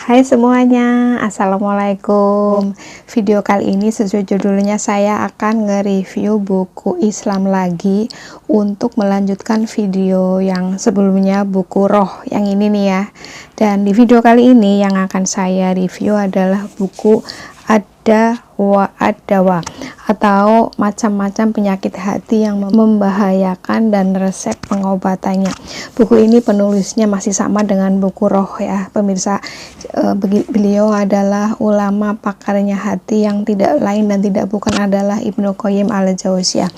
Hai semuanya, assalamualaikum. Video kali ini sesuai judulnya saya akan nge-review buku Islam lagi untuk melanjutkan video yang sebelumnya, buku Roh yang ini nih ya. Dan di video kali ini yang akan saya review adalah buku Ad-Dawa atau macam-macam penyakit hati yang membahayakan dan resep pengobatannya. Buku ini penulisnya masih sama dengan buku Roh ya pemirsa. Beliau adalah ulama pakarnya hati yang tidak lain dan tidak bukan adalah Ibnu Qayyim al-Jauziyah.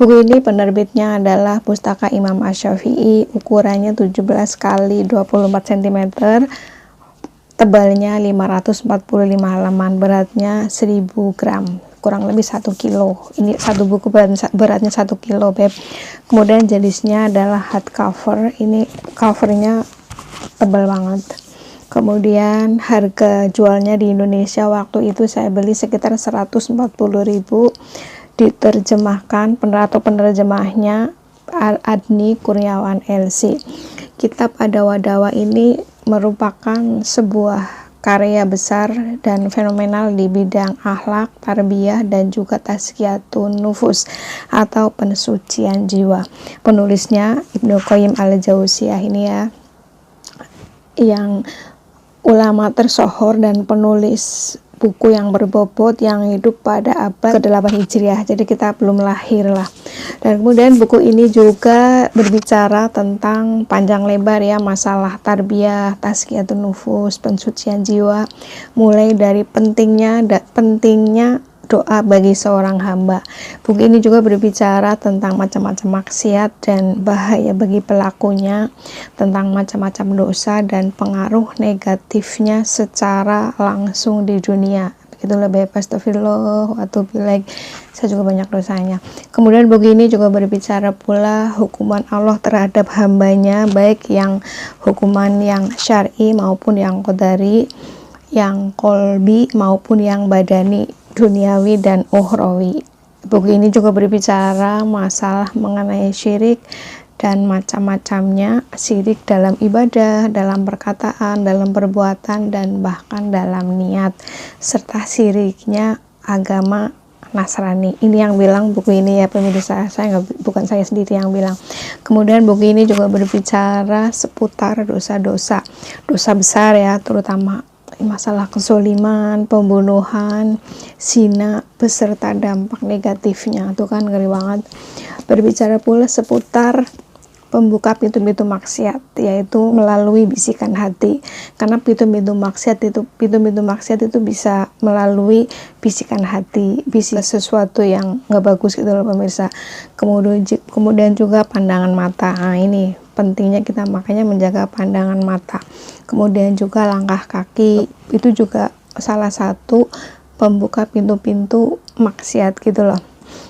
Buku ini penerbitnya adalah Pustaka Imam Asy-Syafi'i, ukurannya 17 kali 24 cm, tebalnya 545 halaman, beratnya 1000 gram, kurang lebih 1 kilo. Ini satu buku beratnya 1 kilo beb. Kemudian jenisnya adalah hardcover, ini covernya tebal banget. Kemudian harga jualnya di Indonesia waktu itu saya beli sekitar 140.000, diterjemahkan atau penerjemahnya Adni Kurniawan LC. Kitab Ad-Dawa ini merupakan sebuah karya besar dan fenomenal di bidang akhlak, tarbiyah, dan juga tazkiyatun nufus atau pensucian jiwa. Penulisnya Ibnu Qayyim al-Jauziyah ini ya, yang ulama tersohor dan penulis buku yang berbobot yang hidup pada abad ke-8 Hijriah, jadi kita belum lahir lah. Dan kemudian buku ini juga berbicara tentang panjang lebar ya masalah tarbiyah, tazkiyatun nufus, pensucian jiwa, mulai dari pentingnya doa bagi seorang hamba. Buku ini juga berbicara tentang macam-macam maksiat dan bahaya bagi pelakunya, tentang macam-macam dosa dan pengaruh negatifnya secara langsung di dunia. Begitulah bebas, astagfirullah, atau bilang saya juga banyak dosanya. Kemudian buku ini juga berbicara pula hukuman Allah terhadap hambanya, baik yang hukuman yang syar'i maupun yang qadari, yang kolbi maupun yang badani, duniawi dan ukhrawi. Buku ini juga berbicara masalah mengenai syirik dan macam-macamnya, syirik dalam ibadah, dalam perkataan, dalam perbuatan, dan bahkan dalam niat, serta syiriknya agama Nasrani. Ini yang bilang buku ini ya pemirsa, bukan saya sendiri yang bilang. Kemudian buku ini juga berbicara seputar dosa-dosa, dosa besar ya, terutama masalah kezoliman, pembunuhan, zina beserta dampak negatifnya, itu kan ngeri banget. Berbicara pula seputar pembuka pintu-pintu maksiat, yaitu melalui bisikan hati, karena pintu-pintu maksiat itu bisa melalui bisikan hati, bisikan sesuatu yang nggak bagus gitu loh pemirsa. Kemudian juga pandangan mata, nah ini pentingnya kita makanya menjaga pandangan mata. Kemudian juga langkah kaki, itu juga salah satu pembuka pintu-pintu maksiat gitu loh.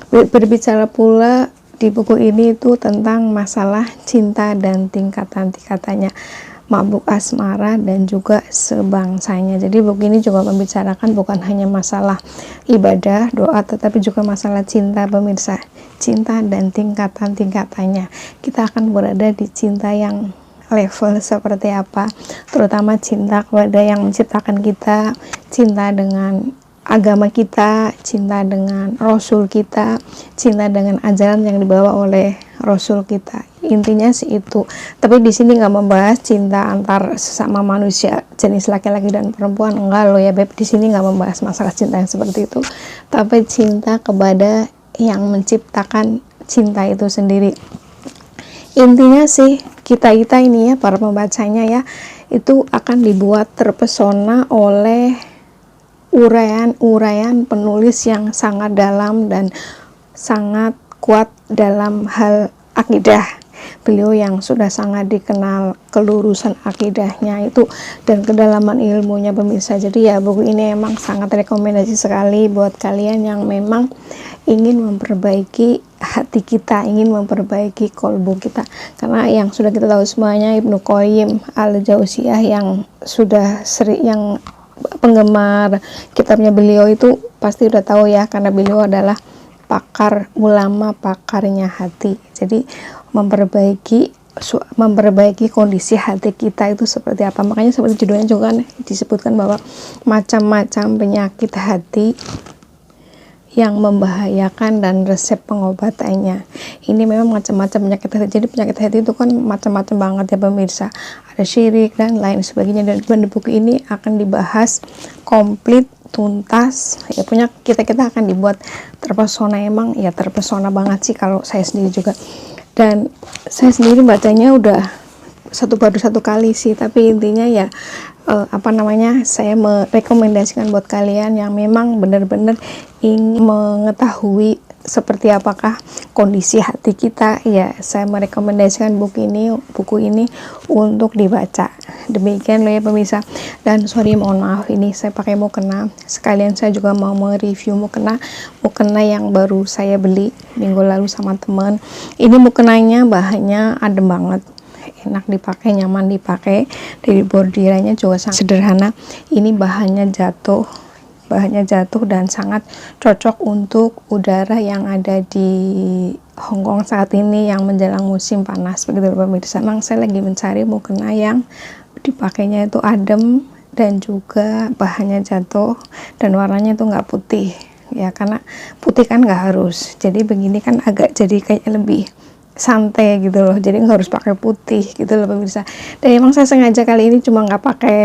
Berbicara pula di buku ini itu tentang masalah cinta dan tingkatan-tingkatannya, mabuk asmara dan juga sebangsanya. Jadi buku ini juga membicarakan bukan hanya masalah ibadah, doa, tetapi juga masalah cinta pemirsa, cinta dan tingkatan-tingkatannya. Kita akan berada di cinta yang level seperti apa, terutama cinta kepada yang menciptakan kita, cinta dengan agama kita, cinta dengan Rasul kita, cinta dengan ajaran yang dibawa oleh Rasul kita. Intinya sih itu. Tapi di sini nggak membahas cinta antar sesama manusia, jenis laki-laki dan perempuan, enggak loh ya beb. Di sini nggak membahas masalah cinta yang seperti itu, tapi cinta kepada yang menciptakan cinta itu sendiri. Intinya sih kita ini ya, para pembacanya ya, itu akan dibuat terpesona oleh uraian penulis yang sangat dalam dan sangat kuat dalam hal akidah. Beliau yang sudah sangat dikenal kelurusan akidahnya itu dan kedalaman ilmunya pemirsa. Jadi ya buku ini emang sangat rekomendasi sekali buat kalian yang memang ingin memperbaiki hati kita, ingin memperbaiki kolbu kita. Karena yang sudah kita tahu semuanya, Ibnu Qayyim al-Jauziyah yang sudah sering, yang penggemar kitabnya beliau itu pasti udah tahu ya, karena beliau adalah ulama pakarnya hati. Jadi memperbaiki memperbaiki kondisi hati kita itu seperti apa. Makanya seperti judulnya juga kan disebutkan bahwa macam-macam penyakit hati yang membahayakan dan resep pengobatannya. Ini memang macam-macam penyakit hati. Jadi penyakit hati itu kan macam-macam banget ya pemirsa. Ada syirik dan lain sebagainya. Dan di buku ini akan dibahas komplit, tuntas. Ya punya kita akan dibuat terpesona, emang ya terpesona banget sih kalau saya sendiri juga. Dan saya sendiri bacanya udah baru satu kali sih, tapi intinya ya saya merekomendasikan buat kalian yang memang benar-benar ingin mengetahui seperti apakah kondisi hati kita, ya saya merekomendasikan buku ini untuk dibaca. Demikian loh ya pemirsa. Dan sorry, mohon maaf, ini saya pakai mukena, sekalian saya juga mau mereview mukena yang baru saya beli minggu lalu sama temen. Ini mukenanya bahannya adem banget, enak dipakai, nyaman dipakai. Dari bordirannya juga sangat sederhana. Ini bahannya jatuh dan sangat cocok untuk udara yang ada di Hongkong saat ini yang menjelang musim panas, begitu pemirsa. Memang saya lagi mencari mukena yang dipakainya itu adem dan juga bahannya jatuh dan warnanya itu nggak putih ya, karena putih kan nggak harus, jadi begini kan agak jadi kayak lebih santai gitu loh, jadi nggak harus pakai putih gitu loh pemirsa. Dan emang saya sengaja kali ini cuma nggak pakai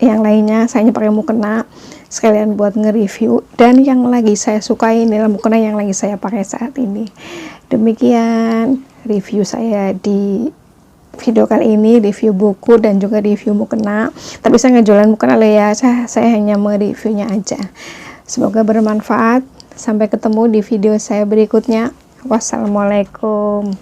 yang lainnya, saya hanya pakai mukena sekalian buat nge-review, dan yang lagi saya sukai inilah mukena yang lagi saya pakai saat ini. Demikian review saya di video kali ini, review buku dan juga review mukena. Tapi saya nggak jualan mukena loh ya, saya hanya mereviewnya aja. Semoga bermanfaat. Sampai ketemu di video saya berikutnya. Wassalamualaikum.